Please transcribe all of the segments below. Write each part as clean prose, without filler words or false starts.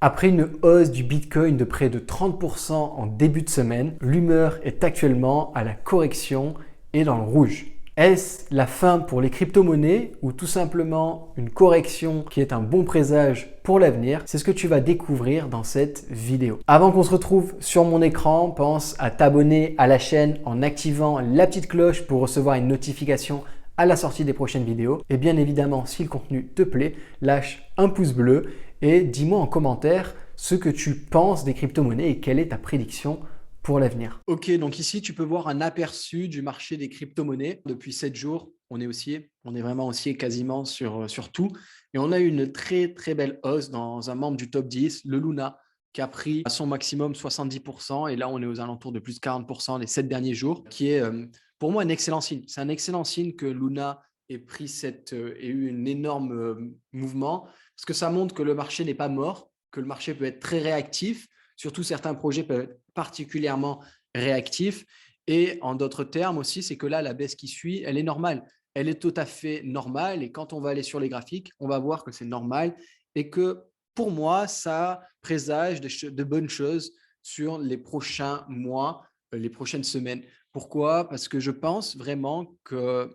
Après une hausse du Bitcoin de près de 30% en début de semaine, l'humeur est actuellement à la correction et dans le rouge. Est-ce la fin pour les crypto-monnaies ou tout simplement une correction qui est un bon présage pour l'avenir? C'est ce que tu vas découvrir dans cette vidéo. Avant qu'on se retrouve sur mon écran, pense à t'abonner à la chaîne en activant la petite cloche pour recevoir une notification à la sortie des prochaines vidéos. Et bien évidemment, si le contenu te plaît, lâche un pouce bleu et dis-moi en commentaire ce que tu penses des crypto-monnaies et quelle est ta prédiction pour l'avenir. Ok, donc ici, tu peux voir un aperçu du marché des crypto-monnaies. Depuis 7 jours, on est haussier. On est vraiment haussier quasiment sur tout. Et on a eu une très, très belle hausse dans un membre du top 10, le Luna, qui a pris à son maximum 70%. Et là, on est aux alentours de plus de 40% les 7 derniers jours, qui est pour moi un excellent signe. C'est un excellent signe que Luna ait eu un énorme mouvement, parce que ça montre que le marché n'est pas mort, que le marché peut être très réactif. Surtout, certains projets peuvent être particulièrement réactifs. Et en d'autres termes aussi, c'est que là, la baisse qui suit, elle est normale. Elle est tout à fait normale. Et quand on va aller sur les graphiques, on va voir que c'est normal et que pour moi, ça présage de bonnes choses sur les prochains mois, les prochaines semaines. Pourquoi? Parce que je pense vraiment qu'on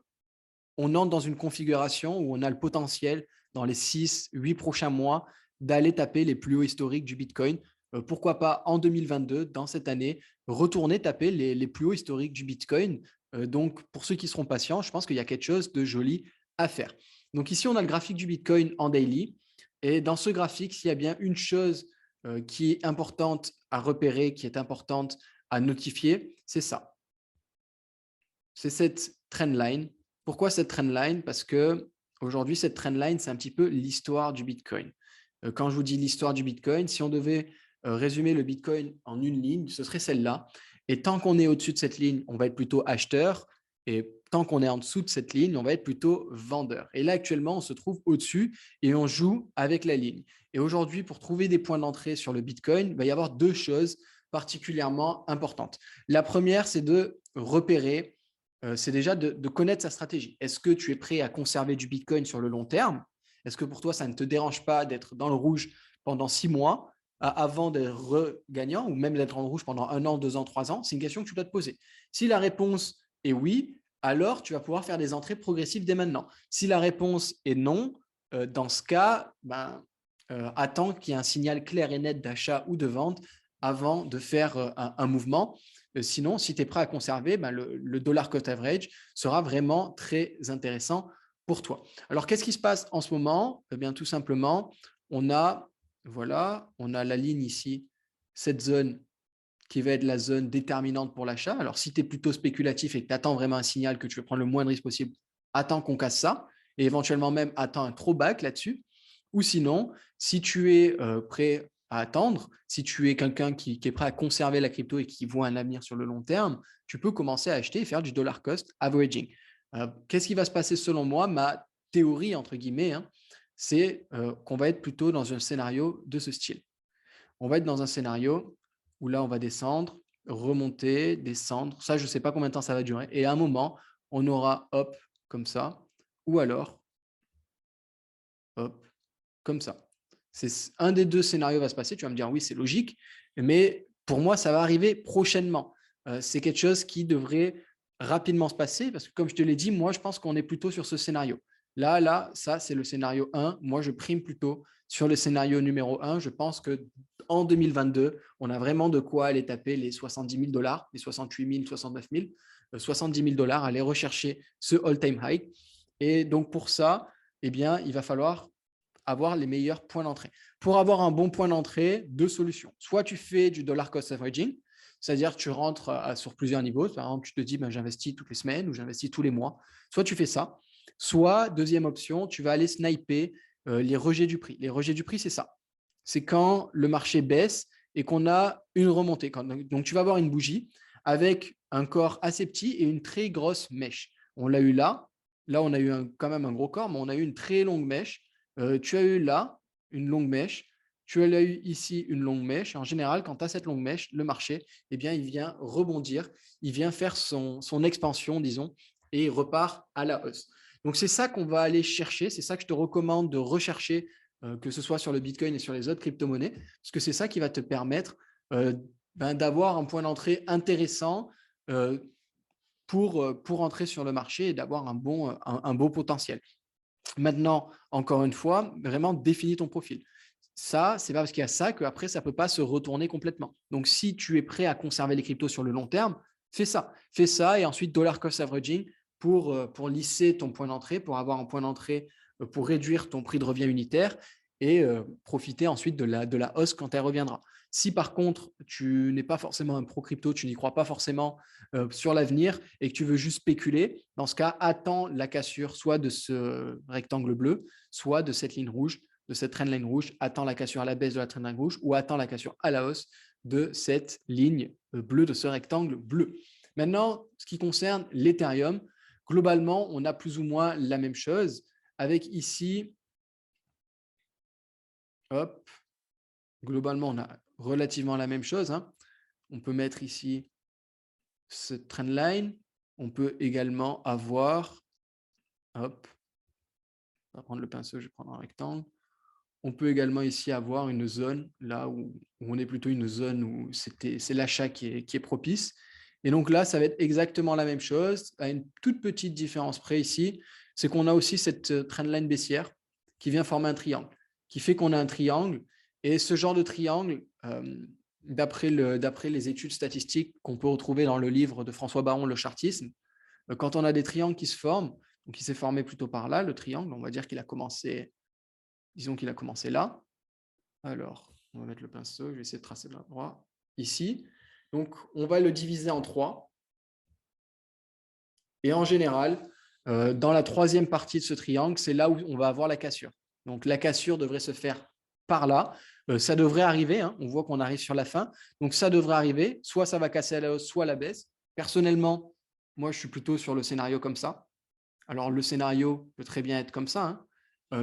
entre dans une configuration où on a le potentiel dans les 6, 8 prochains mois d'aller taper les plus hauts historiques du Bitcoin. Pourquoi pas en 2022, dans cette année, retourner taper les plus hauts historiques du Bitcoin. Donc, pour ceux qui seront patients, je pense qu'il y a quelque chose de joli à faire. Donc ici, on a le graphique du Bitcoin en daily. Et dans ce graphique, s'il y a bien une chose qui est importante à repérer, qui est importante à notifier, c'est ça. C'est cette trendline. Pourquoi cette trendline? Parce que aujourd'hui, cette trendline, c'est un petit peu l'histoire du Bitcoin. Quand je vous dis l'histoire du Bitcoin, si on devait résumer le Bitcoin en une ligne, ce serait celle-là. Et tant qu'on est au-dessus de cette ligne, on va être plutôt acheteur. Et tant qu'on est en dessous de cette ligne, on va être plutôt vendeur. Et là, actuellement, on se trouve au-dessus et on joue avec la ligne. Et aujourd'hui, pour trouver des points d'entrée sur le Bitcoin, il va y avoir deux choses particulièrement importantes. La première, c'est de repérer, c'est déjà de connaître sa stratégie. Est-ce que tu es prêt à conserver du Bitcoin sur le long terme? Est-ce que pour toi, ça ne te dérange pas d'être dans le rouge pendant 6 mois avant d'être regagnant ou même d'être dans le rouge pendant 1 an, 2 ans, 3 ans? C'est une question que tu dois te poser. Si la réponse est oui, alors tu vas pouvoir faire des entrées progressives dès maintenant. Si la réponse est non, dans ce cas, attends qu'il y ait un signal clair et net d'achat ou de vente avant de faire un mouvement. Sinon, si tu es prêt à conserver, le dollar cost average sera vraiment très intéressant pour toi. Alors, qu'est-ce qui se passe en ce moment? Eh bien, tout simplement, on a, voilà, on a la ligne ici, cette zone qui va être la zone déterminante pour l'achat. Alors, si tu es plutôt spéculatif et que tu attends vraiment un signal que tu veux prendre le moins de risque possible, attends qu'on casse ça et éventuellement même attends un throwback là-dessus. Ou sinon, si tu es prêt à attendre, si tu es quelqu'un qui est prêt à conserver la crypto et qui voit un avenir sur le long terme, tu peux commencer à acheter et faire du dollar cost averaging. Qu'est-ce qui va se passer selon moi? Ma théorie, entre guillemets, hein, c'est qu'on va être plutôt dans un scénario de ce style. On va être dans un scénario où là, on va descendre, remonter, descendre. Ça, je ne sais pas combien de temps ça va durer. Et à un moment, on aura hop, comme ça, ou alors hop, comme ça. C'est un des deux scénarios va se passer. Tu vas me dire oui, c'est logique, mais pour moi, ça va arriver prochainement. C'est quelque chose qui devrait rapidement se passer parce que, comme je te l'ai dit, moi, je pense qu'on est plutôt sur ce scénario. Là, ça, c'est le scénario 1. Moi, je prime plutôt sur le scénario numéro 1. Je pense que en 2022, on a vraiment de quoi aller taper les 70 000 dollars, les 68 000, 69 000, 70 000 dollars, aller rechercher ce all-time high. Et donc, pour ça, eh bien, il va falloir avoir les meilleurs points d'entrée. Pour avoir un bon point d'entrée, deux solutions. Soit tu fais du dollar cost averaging, c'est-à-dire que tu rentres sur plusieurs niveaux. Par exemple, tu te dis, j'investis toutes les semaines ou j'investis tous les mois. Soit tu fais ça. Soit, deuxième option, tu vas aller sniper les rejets du prix. Les rejets du prix, c'est ça. C'est quand le marché baisse et qu'on a une remontée. Donc, tu vas avoir une bougie avec un corps assez petit et une très grosse mèche. On l'a eu là. Là, on a eu quand même un gros corps, mais on a eu une très longue mèche. Tu as eu là une longue mèche, tu as eu ici une longue mèche. En général, quand tu as cette longue mèche, le marché, eh bien, il vient rebondir, il vient faire son expansion, disons, et il repart à la hausse. Donc, c'est ça qu'on va aller chercher, c'est ça que je te recommande de rechercher que ce soit sur le Bitcoin et sur les autres crypto-monnaies, parce que c'est ça qui va te permettre d'avoir un point d'entrée intéressant pour entrer sur le marché et d'avoir un beau potentiel. Maintenant, encore une fois, vraiment définis ton profil. Ça, c'est pas parce qu'il y a ça qu'après, ça ne peut pas se retourner complètement. Donc, si tu es prêt à conserver les cryptos sur le long terme, fais ça. Fais ça et ensuite dollar cost averaging pour lisser ton point d'entrée, pour avoir un point d'entrée, pour réduire ton prix de revient unitaire et profiter ensuite de la hausse quand elle reviendra. Si par contre, tu n'es pas forcément un pro crypto, tu n'y crois pas forcément sur l'avenir et que tu veux juste spéculer, dans ce cas, attends la cassure soit de ce rectangle bleu, soit de cette ligne rouge, de cette trendline rouge, attends la cassure à la baisse de la trendline rouge ou attends la cassure à la hausse de cette ligne bleue, de ce rectangle bleu. Maintenant, ce qui concerne l'Ethereum, globalement, on a plus ou moins la même chose avec ici, hop, globalement, on a relativement la même chose. Hein. On peut mettre ici ce trendline. On peut également avoir, hop, on va prendre le pinceau, je vais prendre un rectangle. On peut également ici avoir une zone là où on est plutôt une zone où c'est l'achat qui est propice. Et donc là, ça va être exactement la même chose, à une toute petite différence près ici, c'est qu'on a aussi cette trendline baissière qui vient former un triangle, qui fait qu'on a un triangle. Et ce genre de triangle, d'après les études statistiques qu'on peut retrouver dans le livre de François Baron, Le chartisme, quand on a des triangles qui se forment, donc il s'est formé plutôt par là, le triangle, on va dire qu'il a commencé, disons qu'il a commencé là. Alors, on va mettre le pinceau, je vais essayer de tracer de l'endroit ici. Donc, on va le diviser en 3. Et en général, dans la troisième partie de ce triangle, c'est là où on va avoir la cassure. Donc, la cassure devrait se faire par là. Ça devrait arriver, hein, on voit qu'on arrive sur la fin. Donc, ça devrait arriver. Soit ça va casser à la hausse, soit à la baisse. Personnellement, moi, je suis plutôt sur le scénario comme ça. Alors, le scénario peut très bien être comme ça, hein.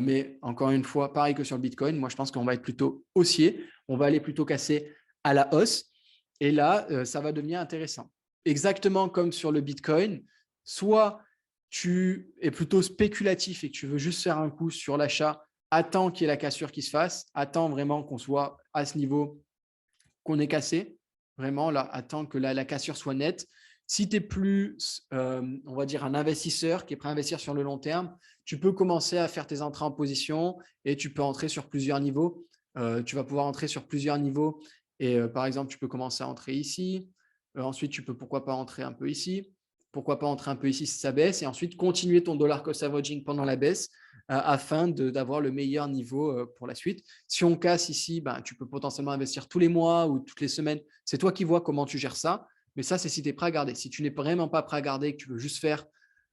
Mais encore une fois, pareil que sur le Bitcoin, moi, je pense qu'on va être plutôt haussier. On va aller plutôt casser à la hausse. Et là, ça va devenir intéressant. Exactement comme sur le Bitcoin, soit tu es plutôt spéculatif et que tu veux juste faire un coup sur l'achat, attends qu'il y ait la cassure qui se fasse, attends vraiment qu'on soit à ce niveau, qu'on ait cassé. Vraiment, là, attends que la cassure soit nette. Si tu es plus, on va dire, un investisseur qui est prêt à investir sur le long terme, tu peux commencer à faire tes entrées en position et tu peux entrer sur plusieurs niveaux. Tu vas pouvoir entrer sur plusieurs niveaux et par exemple, tu peux commencer à entrer ici. Ensuite, tu peux pourquoi pas entrer un peu ici. Pourquoi pas entrer un peu ici si ça baisse et ensuite continuer ton dollar cost averaging pendant la baisse afin d'avoir le meilleur niveau pour la suite. Si on casse ici, ben, tu peux potentiellement investir tous les mois ou toutes les semaines. C'est toi qui vois comment tu gères ça. Mais ça, c'est si tu es prêt à garder. Si tu n'es vraiment pas prêt à garder et que tu veux juste faire,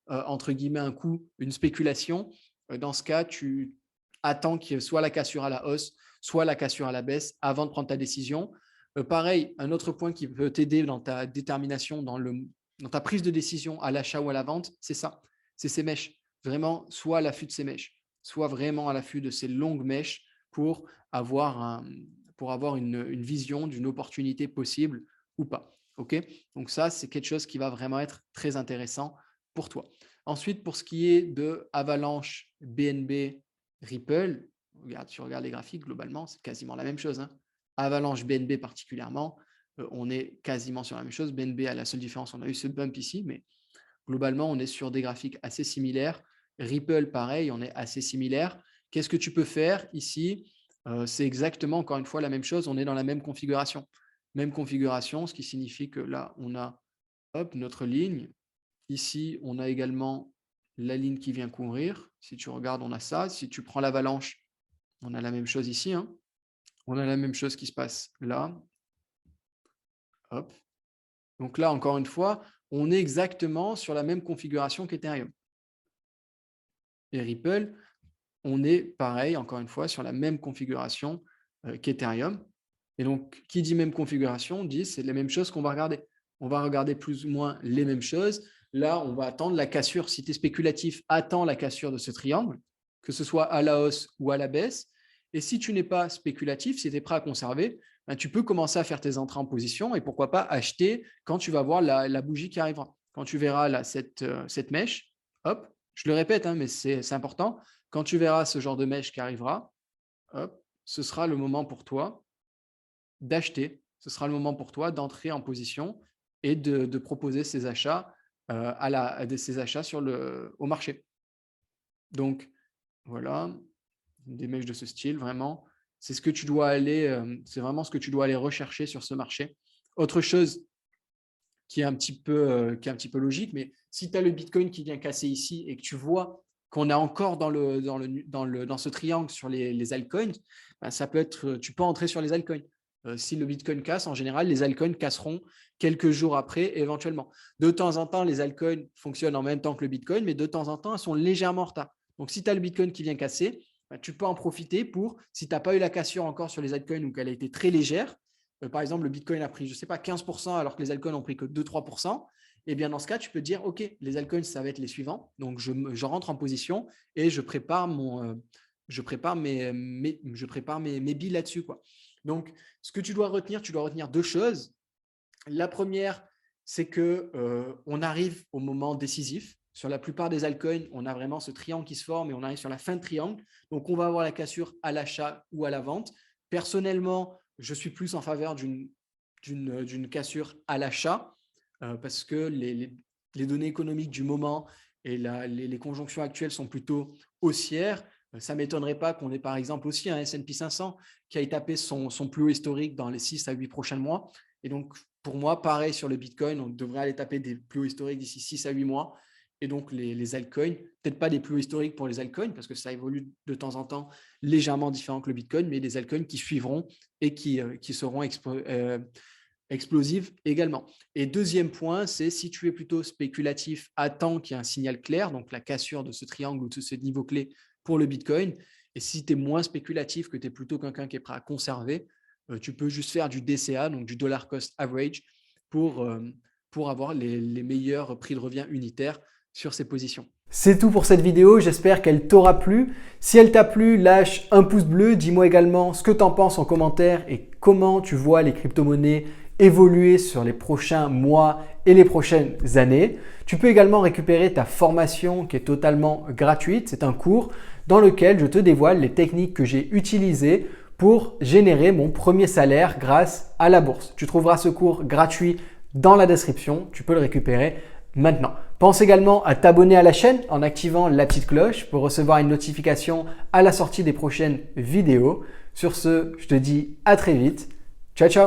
entre guillemets, un coup, une spéculation, dans ce cas, tu attends qu'il y ait soit la cassure à la hausse, soit la cassure à la baisse avant de prendre ta décision. Pareil, un autre point qui peut t'aider dans ta détermination, dans ta prise de décision à l'achat ou à la vente, c'est ça. C'est ces mèches. Vraiment, soit à l'affût de ces mèches, soit vraiment à l'affût de ces longues mèches pour avoir une vision d'une opportunité possible ou pas. Okay, donc ça, c'est quelque chose qui va vraiment être très intéressant pour toi. Ensuite, pour ce qui est de Avalanche, BNB, Ripple, tu regardes les graphiques, globalement, c'est quasiment la même chose. Hein. Avalanche, BNB particulièrement, on est quasiment sur la même chose. BNB a la seule différence, on a eu ce bump ici, mais globalement, on est sur des graphiques assez similaires. Ripple, pareil, on est assez similaire. Qu'est-ce que tu peux faire ici? C'est exactement, encore une fois, la même chose. On est dans la même configuration. Même configuration, ce qui signifie que là, on a notre ligne. Ici, on a également la ligne qui vient couvrir. Si tu regardes, on a ça. Si tu prends l'avalanche, on a la même chose ici. Hein. On a la même chose qui se passe là. Hop. Donc là, encore une fois, on est exactement sur la même configuration qu'Ethereum. Et Ripple, on est pareil, encore une fois, sur la même configuration qu'Ethereum. Et donc, qui dit même configuration, dit c'est les mêmes choses qu'on va regarder. On va regarder plus ou moins les mêmes choses. Là, on va attendre la cassure. Si tu es spéculatif, attends la cassure de ce triangle, que ce soit à la hausse ou à la baisse. Et si tu n'es pas spéculatif, si tu es prêt à conserver, ben, tu peux commencer à faire tes entrées en position et pourquoi pas acheter quand tu vas voir la bougie qui arrivera. Quand tu verras là, cette mèche, hop, je le répète, hein, mais c'est important. Quand tu verras ce genre de mèche qui arrivera, hop, ce sera le moment pour toi d'acheter. Ce sera le moment pour toi d'entrer en position et de proposer ces achats, ces achats au marché. Donc voilà, des mèches de ce style, vraiment, c'est ce que tu dois aller, c'est vraiment ce que tu dois aller rechercher sur ce marché. Autre chose qui est un petit peu logique, mais si tu as le Bitcoin qui vient casser ici et que tu vois qu'on est encore dans ce triangle sur les altcoins, bah, ça peut être, tu peux entrer sur les altcoins. Si le Bitcoin casse, en général, les altcoins casseront quelques jours après, éventuellement. De temps en temps, les altcoins fonctionnent en même temps que le Bitcoin, mais de temps en temps, elles sont légèrement en retard. Donc, si tu as le Bitcoin qui vient casser, bah, tu peux en profiter pour, si tu n'as pas eu la cassure encore sur les altcoins ou qu'elle a été très légère, par exemple, le Bitcoin a pris, je ne sais pas, 15% alors que les altcoins n'ont pris que 2-3%, et bien dans ce cas, tu peux te dire, OK, les altcoins, ça va être les suivants. Donc, je rentre en position et je prépare, je prépare mes billes là-dessus, quoi. Donc, ce que tu dois retenir deux choses. La première, c'est qu'on arrive au moment décisif. Sur la plupart des altcoins, on a vraiment ce triangle qui se forme et on arrive sur la fin de triangle. Donc, on va avoir la cassure à l'achat ou à la vente. Personnellement, je suis plus en faveur d'une cassure à l'achat parce que les données économiques du moment et les conjonctions actuelles sont plutôt haussières. Ça ne m'étonnerait pas qu'on ait par exemple aussi un S&P 500 qui aille taper son plus haut historique dans les 6 à 8 prochains mois. Et donc, pour moi, pareil sur le Bitcoin, on devrait aller taper des plus hauts historiques d'ici 6 à 8 mois. Et donc, les altcoins, peut-être pas des plus hauts historiques pour les altcoins, parce que ça évolue de temps en temps légèrement différent que le Bitcoin, mais des altcoins qui suivront et qui seront explosives également. Et deuxième point, c'est si tu es plutôt spéculatif, attends qu'il y ait un signal clair, donc la cassure de ce triangle ou de ce niveau clé pour le Bitcoin. Et si tu es moins spéculatif, que tu es plutôt quelqu'un qui est prêt à conserver, tu peux juste faire du DCA, donc du dollar cost average, pour avoir les meilleurs prix de revient unitaires sur ces positions. C'est tout pour cette vidéo, j'espère qu'elle t'aura plu. Si elle t'a plu, lâche un pouce bleu, dis-moi également ce que tu en penses en commentaire et comment tu vois les crypto-monnaies évoluer sur les prochains mois et les prochaines années. Tu peux également récupérer ta formation qui est totalement gratuite. C'est un cours dans lequel je te dévoile les techniques que j'ai utilisées pour générer mon premier salaire grâce à la bourse. Tu trouveras ce cours gratuit dans la description. Tu peux le récupérer maintenant. Pense également à t'abonner à la chaîne en activant la petite cloche pour recevoir une notification à la sortie des prochaines vidéos. Sur ce, je te dis à très vite. Ciao, ciao!